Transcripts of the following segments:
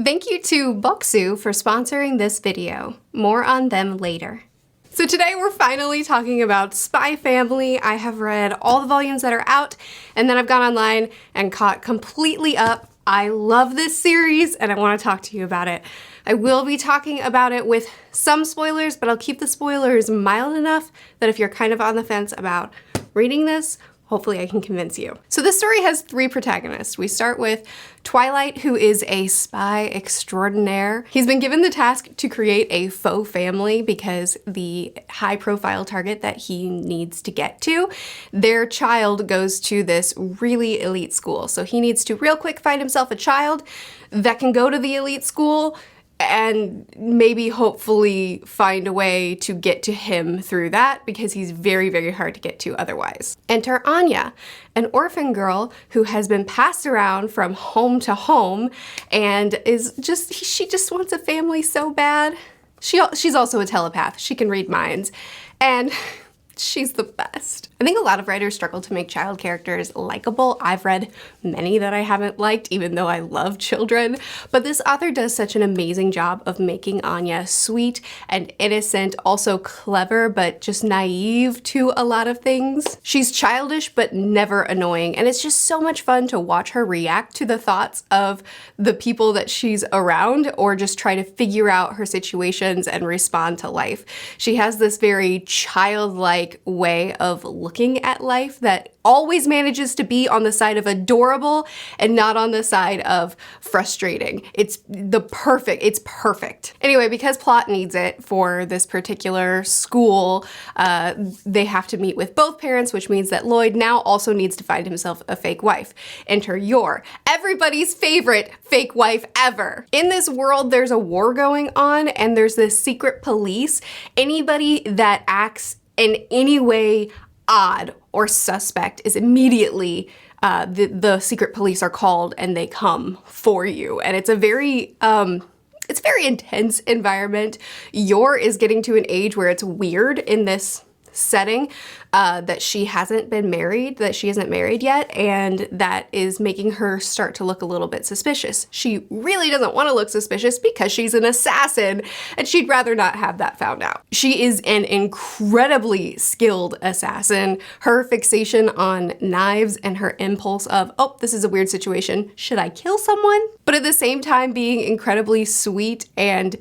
Thank you to Boxu for sponsoring this video. More on them later. So today we're finally talking about Spy Family. I have read all the volumes that are out, and then I've gone online and caught completely up. I love this series and I want to talk to you about it. I will be talking about it with some spoilers, but I'll keep the spoilers mild enough that if you're kind of on the fence about reading this, hopefully I can convince you. So this story has three protagonists. We start with Twilight, who is a spy extraordinaire. He's been given the task to create a faux family because the high-profile target that he needs to get to, their child goes to this really elite school. So he needs to real quick find himself a child that can go to the elite school and maybe hopefully find a way to get to him through that because he's very, very hard to get to otherwise. Enter Anya, an orphan girl who has been passed around from home to home and she just wants a family so bad. She's also a telepath. She can read minds and she's the best. I think a lot of writers struggle to make child characters likable. I've read many that I haven't liked, even though I love children, but this author does such an amazing job of making Anya sweet and innocent, also clever, but just naive to a lot of things. She's childish, but never annoying, and it's just so much fun to watch her react to the thoughts of the people that she's around, or just try to figure out her situations and respond to life. She has this very childlike way of looking at life that always manages to be on the side of adorable and not on the side of frustrating. It's perfect. Anyway, because plot needs it for this particular school, they have to meet with both parents, which means that Lloyd now also needs to find himself a fake wife. Enter Yor, everybody's favorite fake wife ever. In this world, there's a war going on and there's this secret police. Anybody that acts in any way odd or suspect is immediately, the secret police are called and they come for you. And it's a very intense environment. Yor is getting to an age where it's weird in this setting that she isn't married yet, and that is making her start to look a little bit suspicious. She really doesn't want to look suspicious because she's an assassin and she'd rather not have that found out. She is an incredibly skilled assassin. Her fixation on knives and her impulse of, oh, this is a weird situation, should I kill someone? But at the same time being incredibly sweet and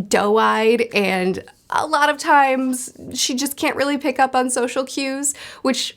doe-eyed, and a lot of times she just can't really pick up on social cues, which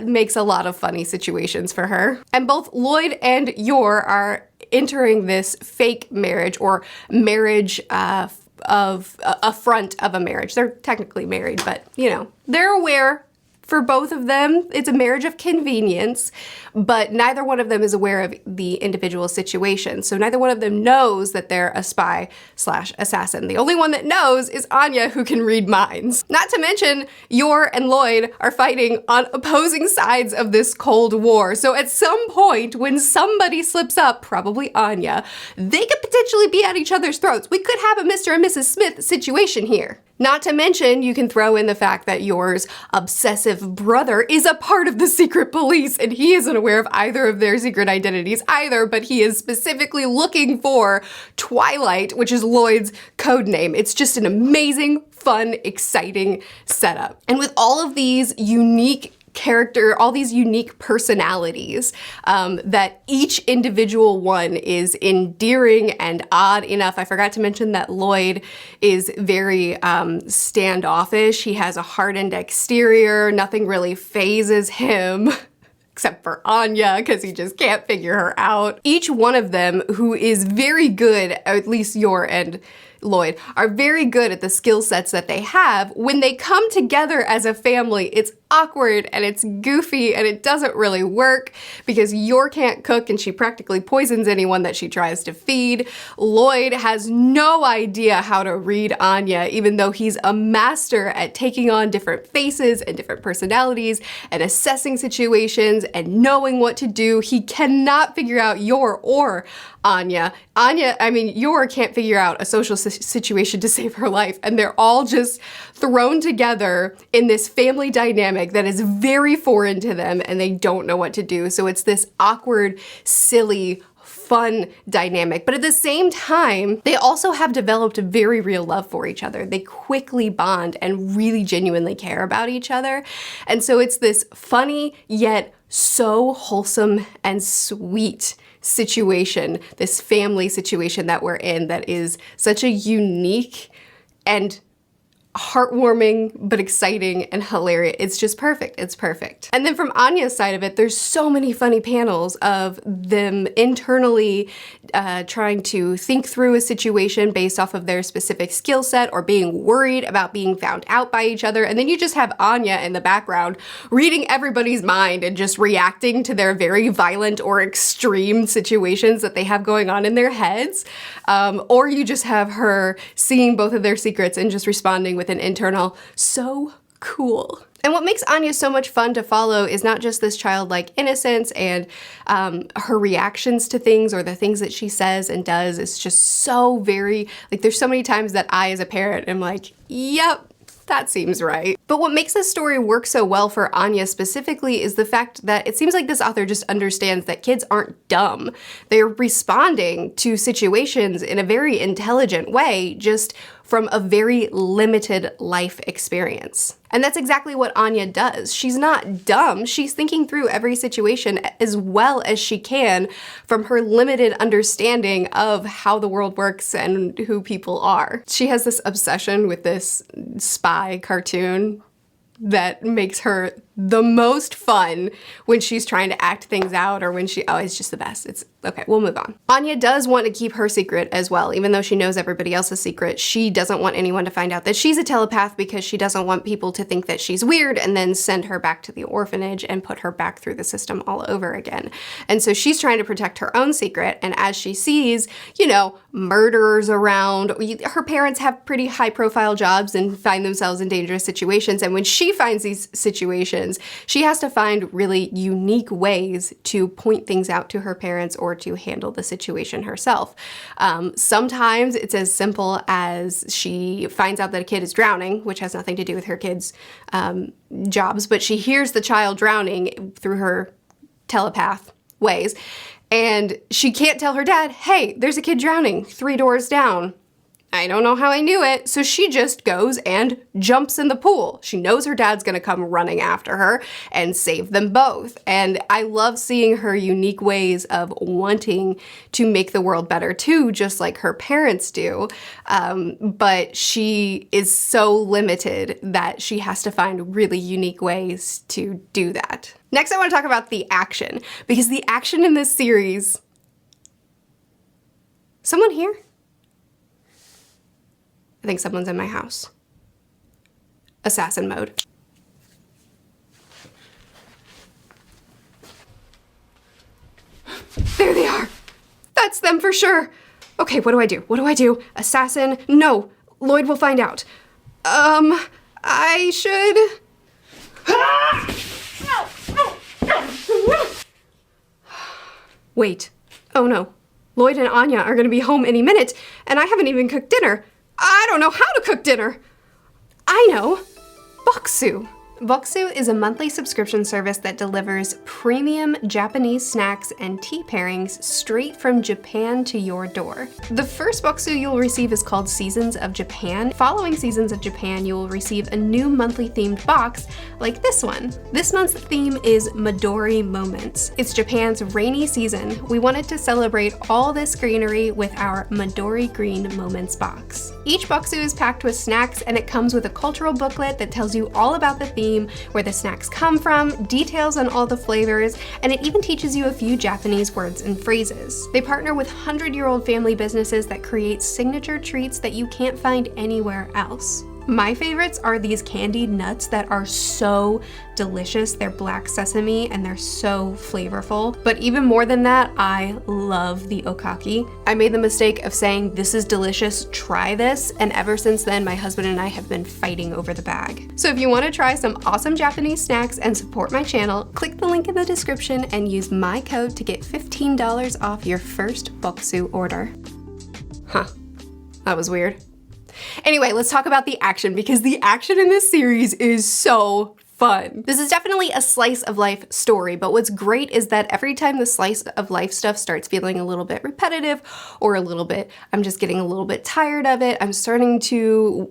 makes a lot of funny situations for her. And both Lloyd and Yor are entering this fake marriage, or marriage of a front of a marriage. They're technically married, but you know, they're aware. For both of them, it's a marriage of convenience, but neither one of them is aware of the individual situation. So neither one of them knows that they're a spy/assassin. The only one that knows is Anya, who can read minds. Not to mention, Yor and Lloyd are fighting on opposing sides of this Cold War. So at some point, when somebody slips up, probably Anya, they could potentially be at each other's throats. We could have a Mr. and Mrs. Smith situation here. Not to mention, you can throw in the fact that Yor's obsessive brother is a part of the secret police and he isn't aware of either of their secret identities either, but he is specifically looking for Twilight, which is Lloyd's code name. It's just an amazing, fun, exciting setup. And with all of these unique all these unique personalities, that each individual one is endearing and odd enough. I forgot to mention that Lloyd is very standoffish. He has a hardened exterior. Nothing really phases him. Except for Anya, because he just can't figure her out. Each one of them, who is very good, at least Yor and Lloyd, are very good at the skill sets that they have. When they come together as a family, it's awkward and it's goofy and it doesn't really work because Yor can't cook and she practically poisons anyone that she tries to feed. Lloyd has no idea how to read Anya, even though he's a master at taking on different faces and different personalities and assessing situations and knowing what to do. He cannot figure out Yor or Anya. Yor can't figure out a social situation to save her life, and they're all just thrown together in this family dynamic that is very foreign to them and they don't know what to do. So it's this awkward, silly, fun dynamic. But at the same time, they also have developed a very real love for each other. They quickly bond and really genuinely care about each other. And so it's this funny yet so wholesome and sweet situation, this family situation that we're in that is such a unique and heartwarming but exciting and hilarious. It's just perfect. It's perfect. And then from Anya's side of it, there's so many funny panels of them internally trying to think through a situation based off of their specific skill set or being worried about being found out by each other. And then you just have Anya in the background reading everybody's mind and just reacting to their very violent or extreme situations that they have going on in their heads. Or you just have her seeing both of their secrets and just responding with an internal, so cool. And what makes Anya so much fun to follow is not just this childlike innocence and her reactions to things or the things that she says and does. It's just so very, like there's so many times that I as a parent am like, yep, that seems right. But what makes this story work so well for Anya specifically is the fact that it seems like this author just understands that kids aren't dumb. They're responding to situations in a very intelligent way, just from a very limited life experience. And that's exactly what Anya does. She's not dumb. She's thinking through every situation as well as she can from her limited understanding of how the world works and who people are. She has this obsession with this spy cartoon that makes her the most fun when she's trying to act things out or when it's just the best. It's okay, we'll move on. Anya does want to keep her secret as well. Even though she knows everybody else's secret, she doesn't want anyone to find out that she's a telepath because she doesn't want people to think that she's weird and then send her back to the orphanage and put her back through the system all over again. And so she's trying to protect her own secret, and as she sees, you know, murderers around, her parents have pretty high profile jobs and find themselves in dangerous situations, and when she finds these situations, she has to find really unique ways to point things out to her parents or to handle the situation herself. Sometimes it's as simple as she finds out that a kid is drowning, which has nothing to do with her kids' jobs, but she hears the child drowning through her telepath ways, and she can't tell her dad, hey, there's a kid drowning 3 doors down. I don't know how I knew it. So she just goes and jumps in the pool. She knows her dad's gonna come running after her and save them both. And I love seeing her unique ways of wanting to make the world better too, just like her parents do. But she is so limited that she has to find really unique ways to do that. Next, I wanna talk about the action, because the action in this series... Someone here? I think someone's in my house. Assassin mode. There they are. That's them for sure. Okay, what do I do? What do I do? Assassin? No, Lloyd will find out. I should... Wait. Oh no. Lloyd and Anya are gonna be home any minute, and I haven't even cooked dinner. I don't know how to cook dinner. I know. Boxu. Boxu is a monthly subscription service that delivers premium Japanese snacks and tea pairings straight from Japan to your door. The first Boxu you'll receive is called Seasons of Japan. Following Seasons of Japan, you will receive a new monthly themed box like this one. This month's theme is Midori Moments. It's Japan's rainy season. We wanted to celebrate all this greenery with our Midori Green Moments box. Each Boxu is packed with snacks, and it comes with a cultural booklet that tells you all about the theme, where the snacks come from, details on all the flavors, and it even teaches you a few Japanese words and phrases. They partner with 100-year-old family businesses that create signature treats that you can't find anywhere else. My favorites are these candied nuts that are so delicious. They're black sesame and they're so flavorful. But even more than that, I love the okaki. I made the mistake of saying, this is delicious, try this. And ever since then, my husband and I have been fighting over the bag. So if you want to try some awesome Japanese snacks and support my channel, click the link in the description and use my code to get $15 off your first Boxu order. Huh, that was weird. Anyway, let's talk about the action, because the action in this series is so fun. This is definitely a slice of life story, but what's great is that every time the slice of life stuff starts feeling a little bit repetitive or a little bit, I'm just getting a little bit tired of it,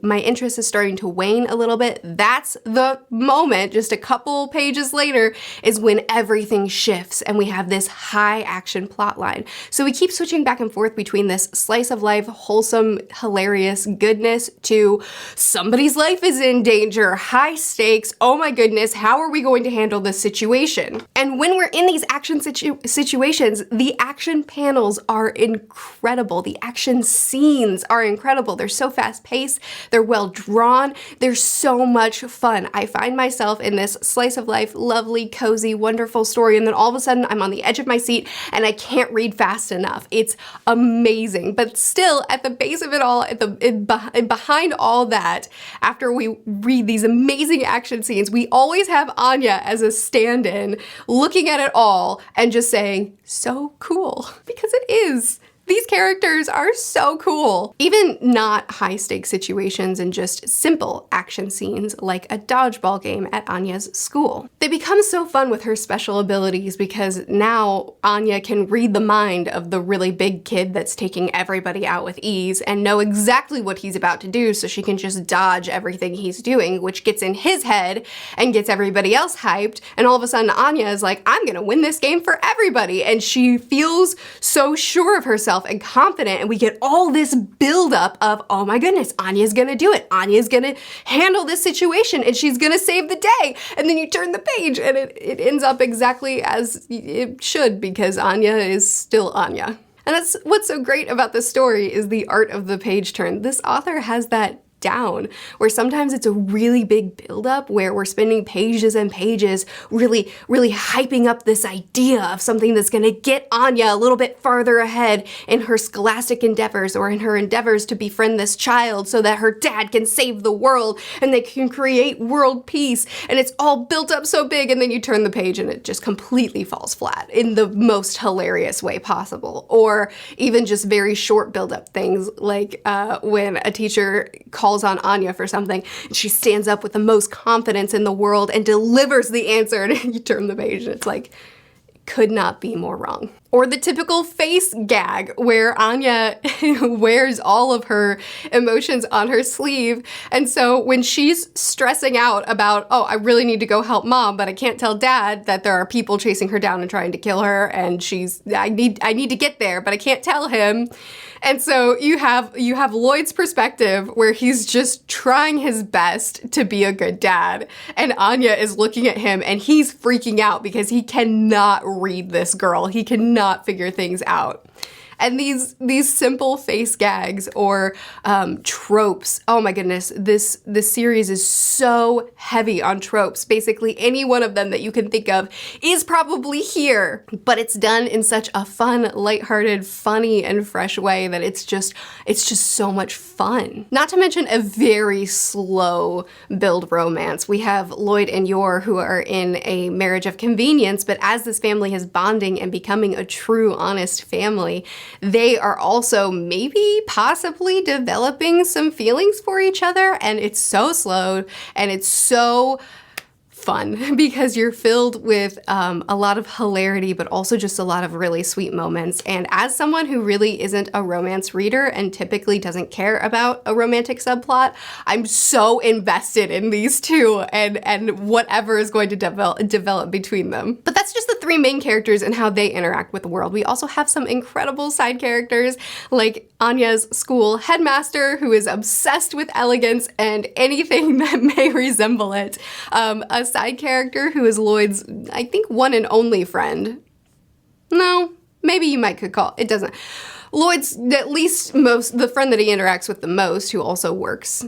my interest is starting to wane a little bit, that's the moment, just a couple pages later, is when everything shifts and we have this high action plot line. So we keep switching back and forth between this slice of life, wholesome, hilarious goodness to somebody's life is in danger, high stakes, oh my goodness, how are we going to handle this situation? And when we're in these action situations, the action panels are incredible. The action scenes are incredible. They're so fast paced, they're well drawn, they're so much fun. I find myself in this slice of life, lovely, cozy, wonderful story, and then all of a sudden I'm on the edge of my seat and I can't read fast enough. It's amazing. But still, at the base of it all, behind all that, after we read these amazing action scenes, we always have Anya as a stand-in looking at it all and just saying, so cool, because it is. These characters are so cool. Even not high stakes situations and just simple action scenes like a dodgeball game at Anya's school. They become so fun with her special abilities because now Anya can read the mind of the really big kid that's taking everybody out with ease and know exactly what he's about to do, so she can just dodge everything he's doing, which gets in his head and gets everybody else hyped, and all of a sudden Anya is like, I'm gonna win this game for everybody, and she feels so sure of herself and confident, and we get all this buildup of, oh my goodness, Anya's gonna do it. Anya's gonna handle this situation and she's gonna save the day. And then you turn the page and it ends up exactly as it should, because Anya is still Anya. And that's what's so great about this story, is the art of the page turn. This author has that down, where sometimes it's a really big buildup where we're spending pages and pages really hyping up this idea of something that's gonna get Anya a little bit farther ahead in her scholastic endeavors or in her endeavors to befriend this child so that her dad can save the world and they can create world peace, and it's all built up so big, and then you turn the page and it just completely falls flat in the most hilarious way possible. Or even just very short buildup things like when a teacher calls on Anya for something, and she stands up with the most confidence in the world and delivers the answer, and you turn the page and it's like, could not be more wrong. Or the typical face gag where Anya wears all of her emotions on her sleeve, and so when she's stressing out about, oh, I really need to go help mom, but I can't tell dad that there are people chasing her down and trying to kill her, and I need to get there, but I can't tell him. And so you have Lloyd's perspective where he's just trying his best to be a good dad, and Anya is looking at him and he's freaking out because he cannot read this girl. He cannot figure things out. And these simple face gags or tropes, oh my goodness, this series is so heavy on tropes. Basically any one of them that you can think of is probably here, but it's done in such a fun, lighthearted, funny, and fresh way that it's just so much fun. Not to mention a very slow build romance. We have Lloyd and Yor, who are in a marriage of convenience, but as this family is bonding and becoming a true, honest family, they are also maybe possibly developing some feelings for each other, and it's so slow and it's so fun because you're filled with a lot of hilarity, but also just a lot of really sweet moments. And as someone who really isn't a romance reader and typically doesn't care about a romantic subplot, I'm so invested in these two and whatever is going to develop between them. But that's just the three main characters and how they interact with the world. We also have some incredible side characters like Anya's school headmaster, who is obsessed with elegance and anything that may resemble it. A side character who is Lloyd's, I think, one and only friend. No, maybe you could call it doesn't. Lloyd's at least the friend that he interacts with the most, who also works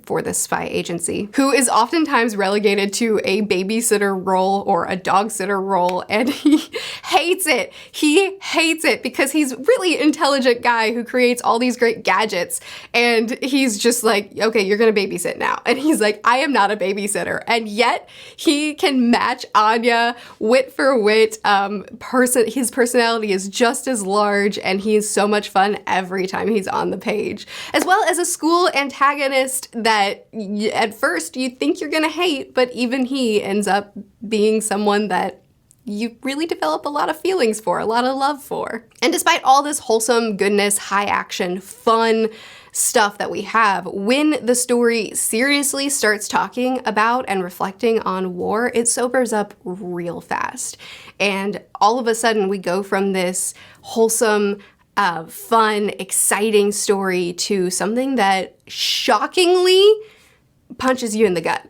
for this spy agency, who is oftentimes relegated to a babysitter role or a dog sitter role, and he hates it. He hates it because he's a really intelligent guy who creates all these great gadgets, and he's just like, okay, you're gonna babysit now. And he's like, I am not a babysitter. And yet he can match Anya wit for wit. His personality is just as large, and he's so much fun every time he's on the page. As well as a school antagonist that at first you think you're gonna hate, but even he ends up being someone that you really develop a lot of feelings for, a lot of love for. And despite all this wholesome goodness, high action, fun stuff that we have, when the story seriously starts talking about and reflecting on war, it sobers up real fast. And all of a sudden we go from this wholesome, fun, exciting story to something that shockingly punches you in the gut.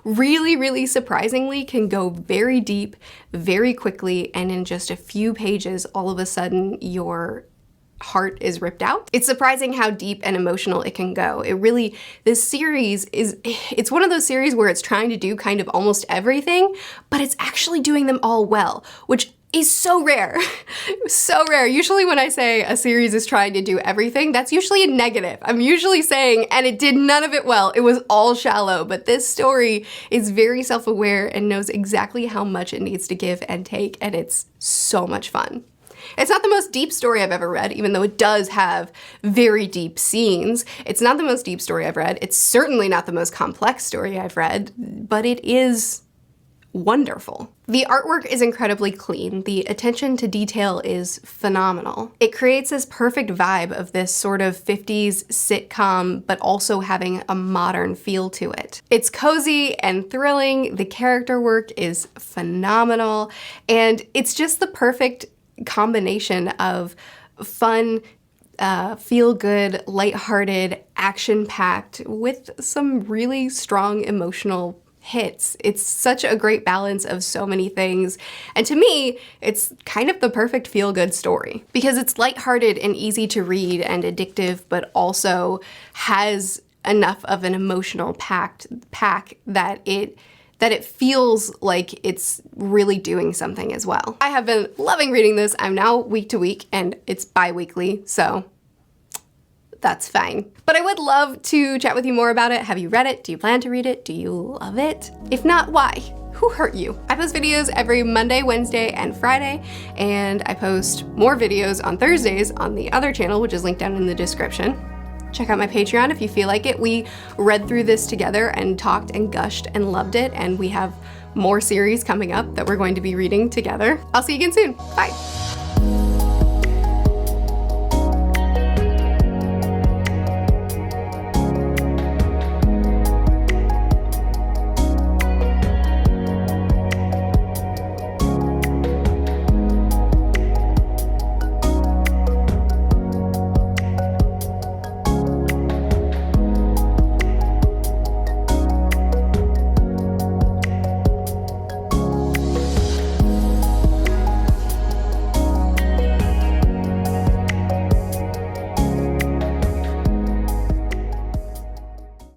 Really, really surprisingly can go very deep, very quickly, and in just a few pages, all of a sudden your heart is ripped out. It's surprising how deep and emotional it can go. This series it's one of those series where it's trying to do kind of almost everything, but it's actually doing them all well, which is so rare. So rare. Usually when I say a series is trying to do everything, that's usually a negative. I'm usually saying, and it did none of it well, it was all shallow, but this story is very self-aware and knows exactly how much it needs to give and take, and it's so much fun. It's not the most deep story I've ever read, even though it does have very deep scenes. It's not the most deep story I've read. It's certainly not the most complex story I've read, but it is wonderful. The artwork is incredibly clean. The attention to detail is phenomenal. It creates this perfect vibe of this sort of 50s sitcom, but also having a modern feel to it. It's cozy and thrilling. The character work is phenomenal. And it's just the perfect combination of fun, feel-good, lighthearted, action-packed with some really strong emotional hits. It's such a great balance of so many things. And to me, it's kind of the perfect feel-good story because it's lighthearted and easy to read and addictive, but also has enough of an emotional pack that it feels like it's really doing something as well. I have been loving reading this. I'm now week to week and it's bi-weekly, so that's fine. But I would love to chat with you more about it. Have you read it? Do you plan to read it? Do you love it? If not, why? Who hurt you? I post videos every Monday, Wednesday, and Friday, and I post more videos on Thursdays on the other channel, which is linked down in the description. Check out my Patreon if you feel like it. We read through this together and talked and gushed and loved it, and we have more series coming up that we're going to be reading together. I'll see you again soon. Bye.